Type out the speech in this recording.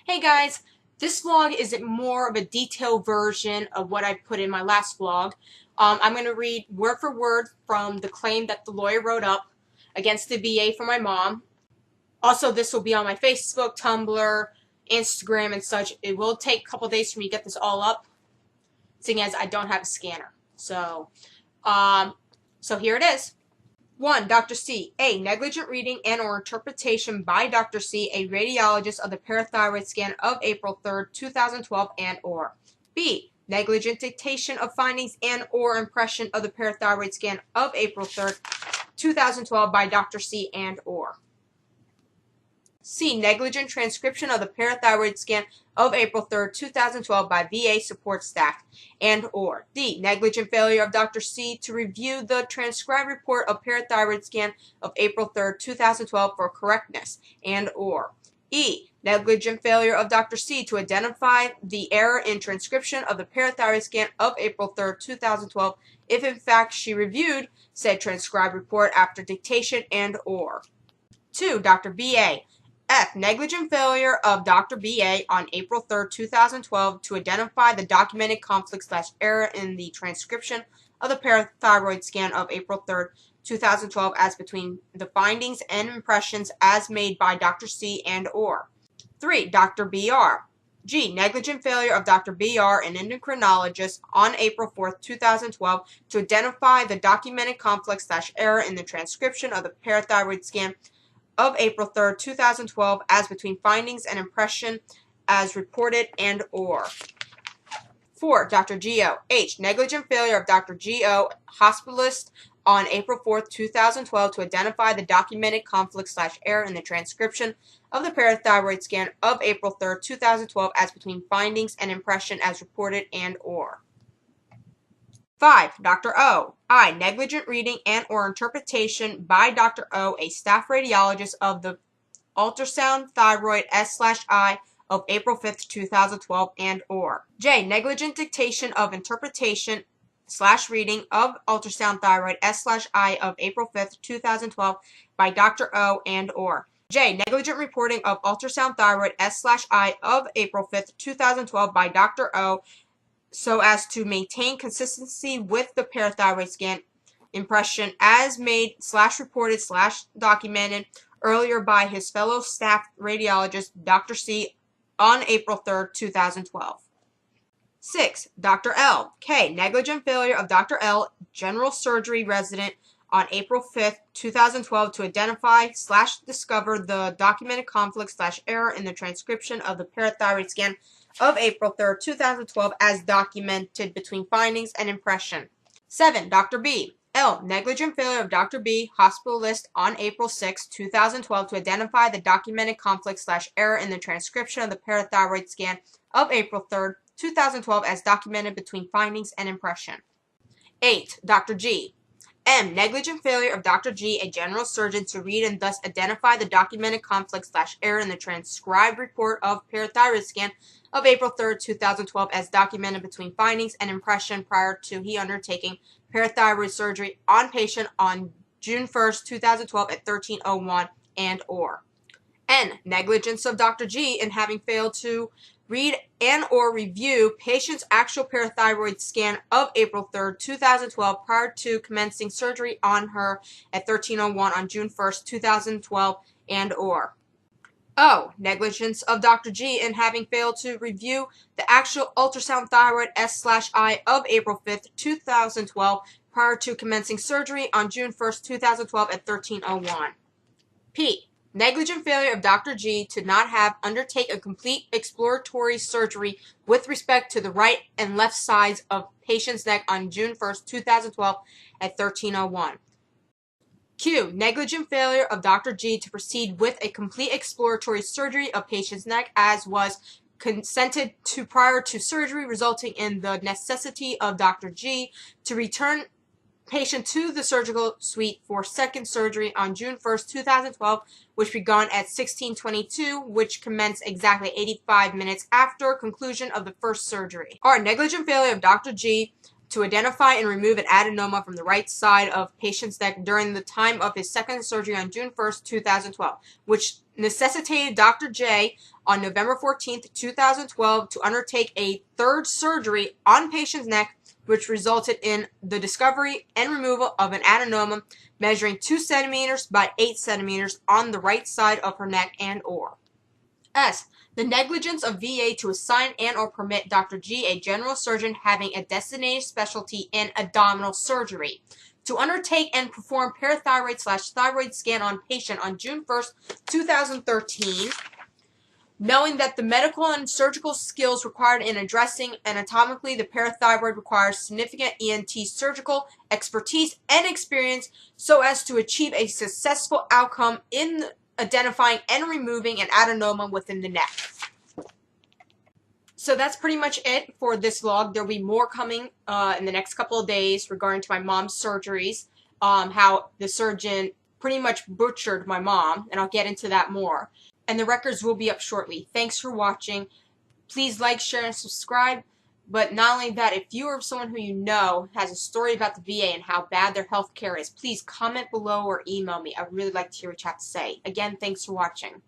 Hey guys, this vlog is more of a detailed version of what I put in my last vlog. I'm going to read word for word from the claim that the lawyer wrote up against the VA for my mom. Also, this will be on my Facebook, Tumblr, Instagram, and such. It will take a couple days for me to get this all up, seeing as I don't have a scanner. So here it is. 1. Dr. C. A. Negligent reading and or interpretation by Dr. C., a radiologist of the parathyroid scan of April 3rd, 2012 and or. B. Negligent dictation of findings and or impression of the parathyroid scan of April 3rd, 2012 by Dr. C. and or. C. Negligent transcription of the parathyroid scan of April 3rd, 2012 by VA support staff, and or. D. Negligent failure of Dr. C. to review the transcribed report of parathyroid scan of April 3rd, 2012 for correctness, and or. E. Negligent failure of Dr. C. to identify the error in transcription of the parathyroid scan of April 3rd, 2012 if in fact she reviewed said transcribed report after dictation, and or. 2. Dr. B.A. F. Negligent failure of Dr. B.A. on April 3rd, 2012 to identify the documented conflict/error in the transcription of the parathyroid scan of April 3rd, 2012 as between the findings and impressions as made by Dr. C. and or. 3. Dr. B.R. G. Negligent failure of Dr. B.R., an endocrinologist, on April 4th, 2012 to identify the documented conflict/error in the transcription of the parathyroid scan of April 3rd, 2012 as between findings and impression as reported, and or. 4. Dr. G.O. H. Negligent failure of Dr. G.O., hospitalist, on April 4th, 2012 to identify the documented conflict/error in the transcription of the parathyroid scan of April 3rd, 2012 as between findings and impression as reported, and or. 5. Dr. O. I. Negligent reading and or interpretation by Dr. O., a staff radiologist of the ultrasound thyroid S/I of April 5th, 2012, and or. J. Negligent dictation of interpretation/reading of ultrasound thyroid S/I of April 5th, 2012 by Dr. O. and or. J. Negligent reporting of ultrasound thyroid S/I of April 5th, 2012 by Dr. O. so as to maintain consistency with the parathyroid scan impression as made/reported/documented earlier by his fellow staff radiologist, Dr. C., on April 3rd, 2012. 6. Dr. L. K. Negligent failure of Dr. L., general surgery resident, on April 5th, 2012 to identify/discover the documented conflict/error in the transcription of the parathyroid scan of April 3rd, 2012 as documented between findings and impression. 7. Dr. B. L. Negligent failure of Dr. B., hospitalist, on April 6, 2012 to identify the documented conflict/error in the transcription of the parathyroid scan of April 3rd, 2012 as documented between findings and impression. 8. Dr. G. M. Negligent failure of Dr. G., a general surgeon, to read and thus identify the documented conflict/error in the transcribed report of parathyroid scan of April 3rd, 2012 as documented between findings and impression prior to he undertaking parathyroid surgery on patient on June 1st, 2012 at 13:01, and or. N. Negligence of Dr. G. in having failed to read and or review patient's actual parathyroid scan of April 3rd, 2012 prior to commencing surgery on her at 13:01 on June 1st, 2012, and or. O. Negligence of Dr. G. in having failed to review the actual ultrasound thyroid S/I of April 5th, 2012 prior to commencing surgery on June 1st, 2012 at 13:01. P. Negligent failure of Dr. G. to not have undertake a complete exploratory surgery with respect to the right and left sides of patient's neck on June 1st, 2012 at 13:01. Q. Negligent failure of Dr. G. to proceed with a complete exploratory surgery of patient's neck as was consented to prior to surgery, resulting in the necessity of Dr. G. to return patient to the surgical suite for second surgery on June 1st, 2012, which began at 16:22, which commenced exactly 85 minutes after conclusion of the first surgery. R. Negligent failure of Dr. G. to identify and remove an adenoma from the right side of patient's neck during the time of his second surgery on June 1st, 2012, which necessitated Dr. J on November 14th, 2012 to undertake a third surgery on patient's neck, which resulted in the discovery and removal of an adenoma measuring 2 centimeters by 8 centimeters on the right side of her neck and or. S. The negligence of VA to assign and or permit Dr. G, a general surgeon having a designated specialty in abdominal surgery, to undertake and perform parathyroid/thyroid scan on patient on June 1st, 2013, knowing that the medical and surgical skills required in addressing anatomically the parathyroid requires significant ENT surgical expertise and experience so as to achieve a successful outcome in identifying and removing an adenoma within the neck. So that's pretty much it for this vlog. There'll be more coming in the next couple of days regarding to my mom's surgeries, how the surgeon pretty much butchered my mom, and I'll get into that more. And the records will be up shortly. Thanks for watching. Please like, share, and subscribe. But not only that, if you or someone who you know has a story about the VA and how bad their health care is, please comment below or email me. I'd really like to hear what you have to say. Again, thanks for watching.